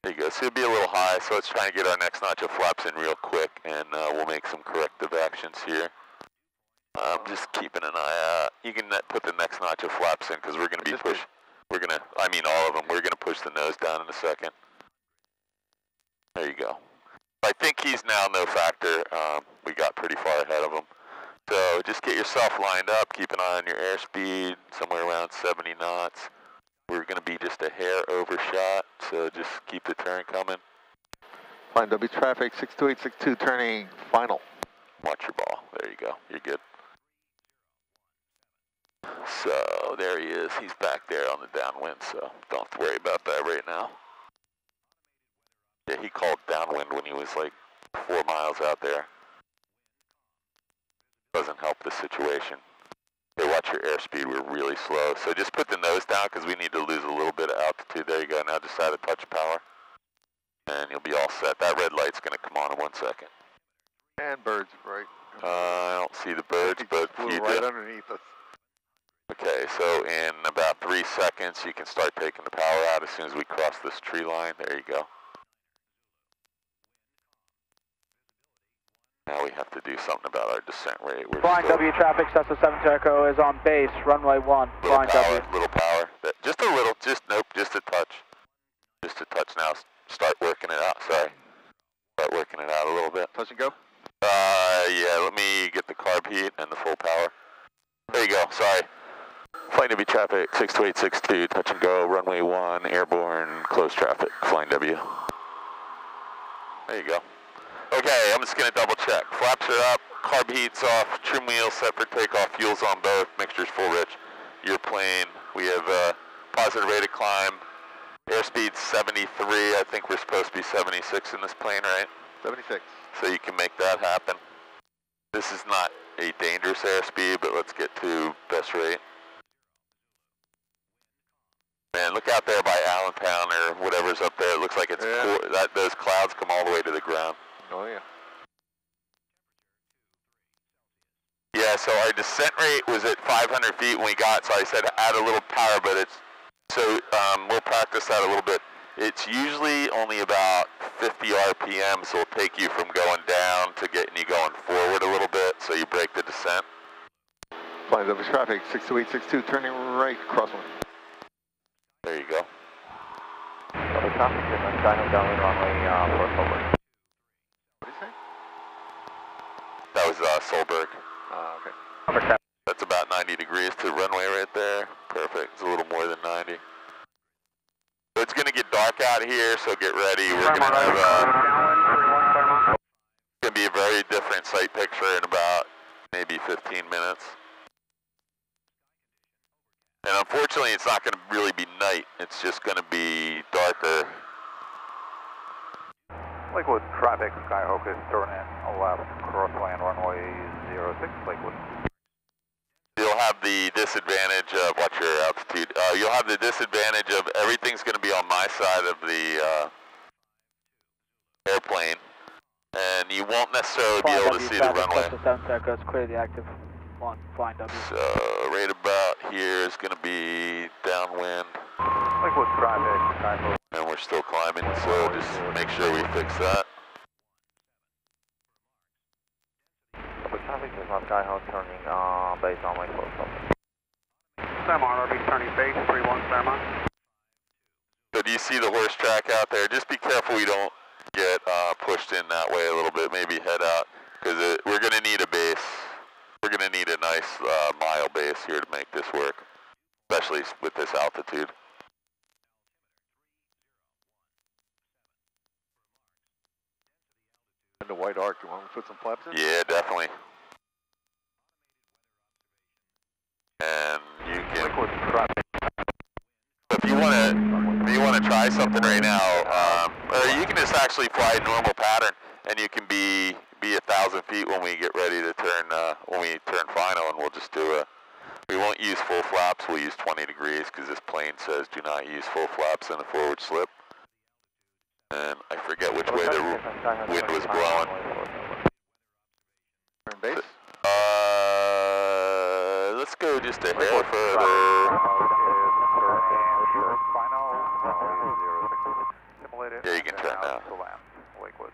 There you go. So it'll be a little high, so let's try and get our next notch of flaps in real quick, and we'll make some corrective actions here. Just keeping an eye out. You can put the next notch of flaps in, because we're going to be push. We're going to, I mean all of them, we're going to push the nose down in a second. There you go. I think he's now no factor. We got pretty far ahead of him. So just get yourself lined up, keep an eye on your airspeed, somewhere around 70 knots. We're going to be just a hair overshot, so just keep the turn coming. Flying W traffic, 62862, turning final. Watch your ball. There you go. You're good. So there he is. He's back there on the downwind, so don't have to worry about that right now. Yeah, he called downwind when he was like 4 miles out there. Doesn't help the situation. Hey, watch your airspeed. We're really slow. So just put the nose down because we need to lose a little bit of altitude. There you go. Now just add a touch of power. And you'll be all set. That red light's going to come on in 1 second. And birds, right? I don't see the birds, but you right do. Underneath us. Okay, so in about 3 seconds, you can start taking the power out as soon as we cross this tree line. There you go. Now we have to do something about our descent rate. We're Flying W traffic, Cessna 7 Echo is on base, runway 1, flying W. Little power, just a little, nope, just a touch. Just a touch now, start working it out, sorry. Start working it out a little bit. Touch and go? Yeah, let me get the carb heat and the full power. There you go, sorry. Flying W traffic, 62862, touch and go, runway 1, airborne, closed traffic, flying W. There you go. Okay, I'm just going to double check. Flaps are up, carb heat's off, trim wheels set for takeoff, fuel's on both, mixture's full rich. Your plane, we have a positive rate of climb, airspeed 73, I think we're supposed to be 76 in this plane, right? 76. So you can make that happen. This is not a dangerous airspeed, but let's get to best rate. Man, look out there by Allentown or whatever's up there. It looks like it's cool. Those clouds come all the way to the ground. Oh, yeah. Yeah, so our descent rate was at 500 feet when we got, so I said add a little power, but it's, so we'll practice that a little bit. It's usually only about 50 RPM, so it'll take you from going down to getting you going forward a little bit, so you break the descent. Flying W traffic, 62862, turning right, crosswind. There you go. W traffic, China downwind runway 4 forward. What did you say? That was Solberg. Okay. That's about 90 degrees to the runway right there. Perfect. It's a little more than 90. So it's going to get dark out here, so get ready. We're going to have it's going to be a very different sight picture in about maybe 15 minutes. And unfortunately, it's not going to really be night. It's just going to be darker. Lakewood traffic, Skyhawk is turning left, crosswind runway 06, Lakewood. You'll have the disadvantage of, watch your altitude, you'll have the disadvantage of everything's going to be on my side of the airplane, and you won't necessarily be able to see the runway. Cessna 7 Echo is clearly active, 1, flying W. So right about here is going to be downwind. Lakewood traffic, Skyhawk. And we're still climbing, so just make sure we fix that. Lakewood traffic is on Skyhawk turning base on my close over. Claremont, RV turning base, 31 Claremont. So do you see the horse track out there? Just be careful we don't get pushed in that way a little bit, maybe head out, because we're going to need a base. We're going to need a nice mile base here to make this work, especially with this altitude. And the white arc, you want me to put some flaps in? Yeah, definitely. And you can, if you want to try something right now, or you can just actually fly a normal pattern, and you can be 1,000 feet when we get ready to turn final, and we'll just do we won't use full flaps, we'll use 20 degrees, because this plane says do not use full flaps in a forward slip. And I forget which way the wind was blowing. Turn base? Let's go just a hair further. simulated. Yeah, you can turn now. To land, Lakewood.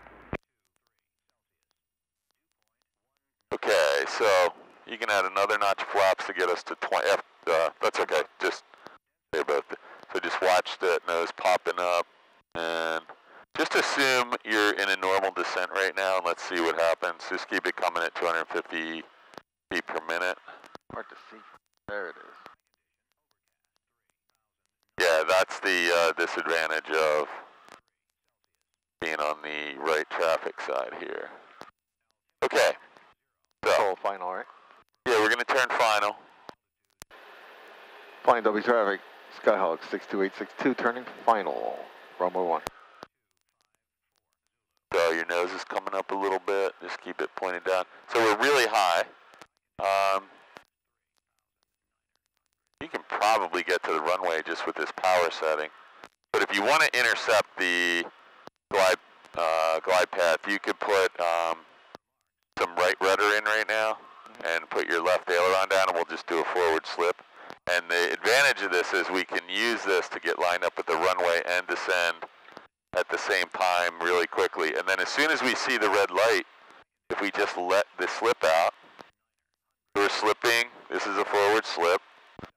Okay, so you can add another notch of flaps to get us to 20. That's okay. Just they're both. So just watch that nose popping up, and just assume you're in a normal descent right now, and let's see what happens. Just keep it coming at 250 feet per minute. Hard to see. There it is. Yeah, that's the disadvantage of being on the right traffic side here. Okay. So, Full final, right? yeah, we're going to turn final. Flying W traffic, Skyhawk 62862, turning final. Runway 1. So your nose is coming up a little bit. Just keep it pointed down. So we're really high. You can probably get to the runway just with this power setting. But if you want to intercept the glide path, you could put some right rudder in right now and put your left aileron down, and we'll just do a forward slip. And the advantage of this is we can use this to get lined up with the runway and descend at the same time really quickly. And then as soon as we see the red light, if we just let the slip out, we're slipping. This is a forward slip.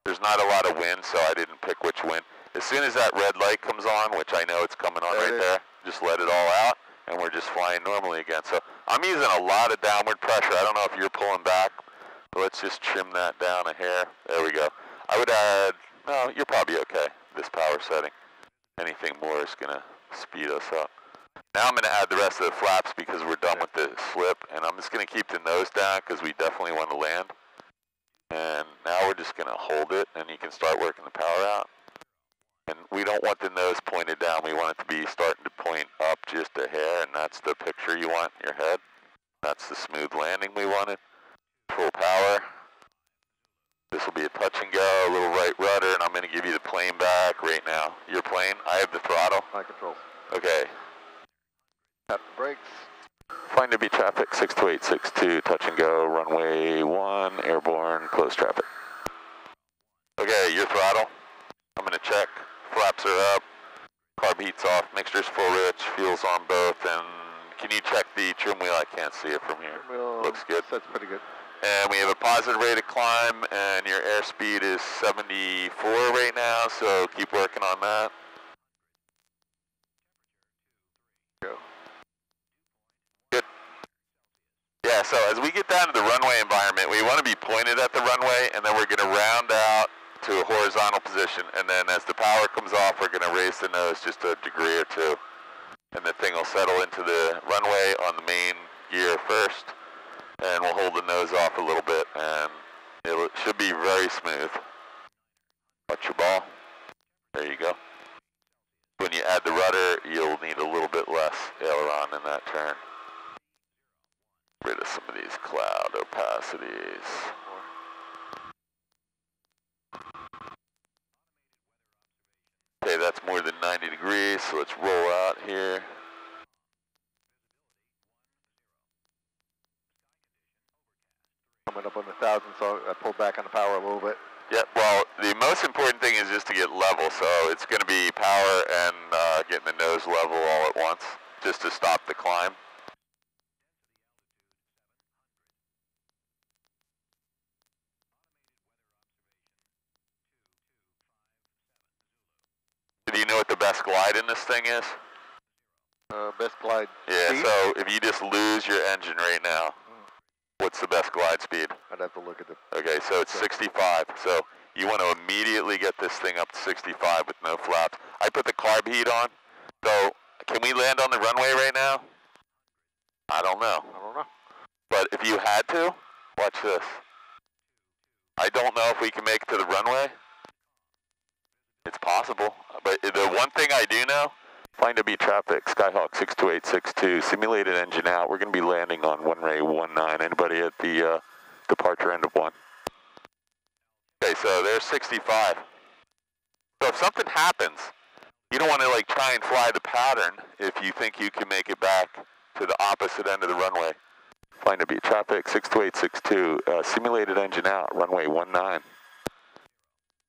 There's not a lot of wind, so I didn't pick which wind. As soon as that red light comes on, which I know it's coming on right there, just let it all out, and we're just flying normally again. So I'm using a lot of downward pressure. I don't know if you're pulling back, but let's just trim that down a hair. There we go. I would add, no, you're probably okay, this power setting. Anything more is going to speed us up. Now I'm going to add the rest of the flaps because we're done with the slip, and I'm just going to keep the nose down because we definitely want to land. And now we're just going to hold it, and you can start working the power out. And we don't want the nose pointed down. We want it to be starting to point up just a hair, and that's the picture you want in your head. That's the smooth landing we wanted. Full power. This will be a touch and go, a little right rudder, and I'm going to give you the plane back right now. Your plane, I have the throttle. My controls. Okay. Tap the brakes. Find to be traffic 62862, touch and go, runway 1, airborne, close traffic. Okay, your throttle. I'm going to check. Flaps are up, carb heat's off, mixture's full rich, fuel's on both, and can you check the trim wheel? I can't see it from here. Looks good. That's pretty good. And we have a positive rate of climb, and your airspeed is 74 right now, so keep working on that. Go. Good. Yeah, so as we get down to the runway environment, we want to be pointed at the runway, and then we're going to round out to a horizontal position, and then as the power comes off, we're going to raise the nose just a degree or two, and the thing will settle into the runway on the main gear first, and we'll hold the nose off a little bit, and it should be very smooth. Watch your ball. There you go. When you add the rudder, you'll need a little bit less aileron in that turn. Get rid of some of these cloud opacities. Okay, that's more than 90 degrees, so let's roll out here. Coming up on 1,000, so I pulled back on the power a little bit. Yeah, well, the most important thing is just to get level, so it's going to be power and getting the nose level all at once, just to stop the climb. Do you know what the best glide in this thing is? Best glide Yeah, speed? so if you just lose your engine right now, what's the best glide speed? I'd have to look at the... Okay, so it's 65. So you want to immediately get this thing up to 65 with no flaps. I put the carb heat on. So can we land on the runway right now? I don't know. I don't know. But if you had to, watch this. I don't know if we can make it to the runway. It's possible. But the one thing I do know, find to be traffic, Skyhawk 62862, simulated engine out. We're going to be landing on runway 19. Anybody at the departure end of 1? Okay, so there's 65. So if something happens, you don't want to like try and fly the pattern if you think you can make it back to the opposite end of the runway. Find to be traffic 62862, simulated engine out, runway 19.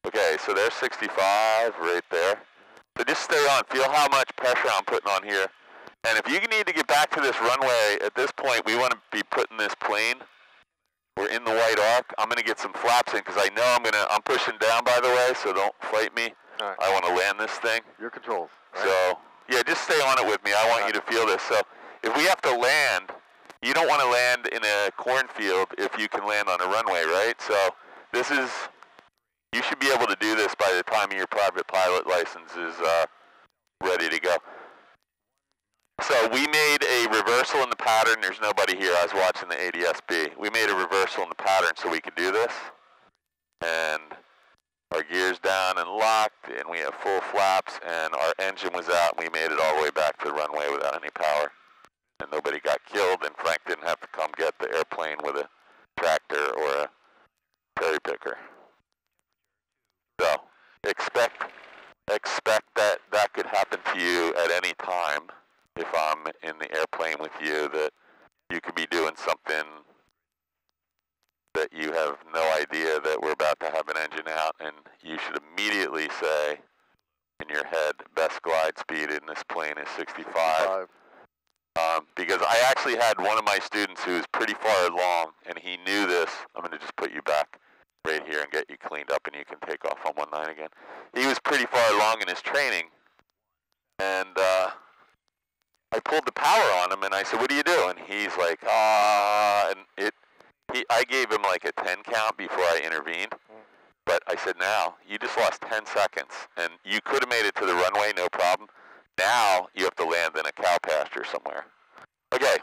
Okay, so there's 65 right there. So just stay on. Feel how much pressure I'm putting on here. And if you need to get back to this runway, at this point, we want to be putting this plane. We're in the white arc. I'm going to get some flaps in because I know I'm pushing down, by the way, so don't fight me. All right. I want to land this thing. Your controls. Right? So, yeah, just stay on it with me. I want you to feel this. So if we have to land, you don't want to land in a cornfield if you can land on a runway, right? So this is, you should be able to do this by the time your private pilot license is ready to go. So we made a reversal in the pattern. There's nobody here. I was watching the ADS-B. We made a reversal in the pattern so we could do this. And our gear's down and locked, and we have full flaps, and our engine was out, and we made it all the way back to the runway without any power. And nobody got killed, and Frank didn't have to come get the airplane with a tractor or a cherry picker. So expect that could happen to you at any time. If I'm in the airplane with you, that you could be doing something that you have no idea that we're about to have an engine out, and you should immediately say in your head, best glide speed in this plane is 65. Because I actually had one of my students who was pretty far along, and he knew this. I'm going to just put you back right here and get you cleaned up, and you can take off on 19 again. He was pretty far along in his training, and I pulled the power on him, and I said, what do you do? And he's like, and I gave him like a 10 count before I intervened. But I said, now, you just lost 10 seconds, and you could have made it to the runway, no problem. Now, you have to land in a cow pasture somewhere. Okay,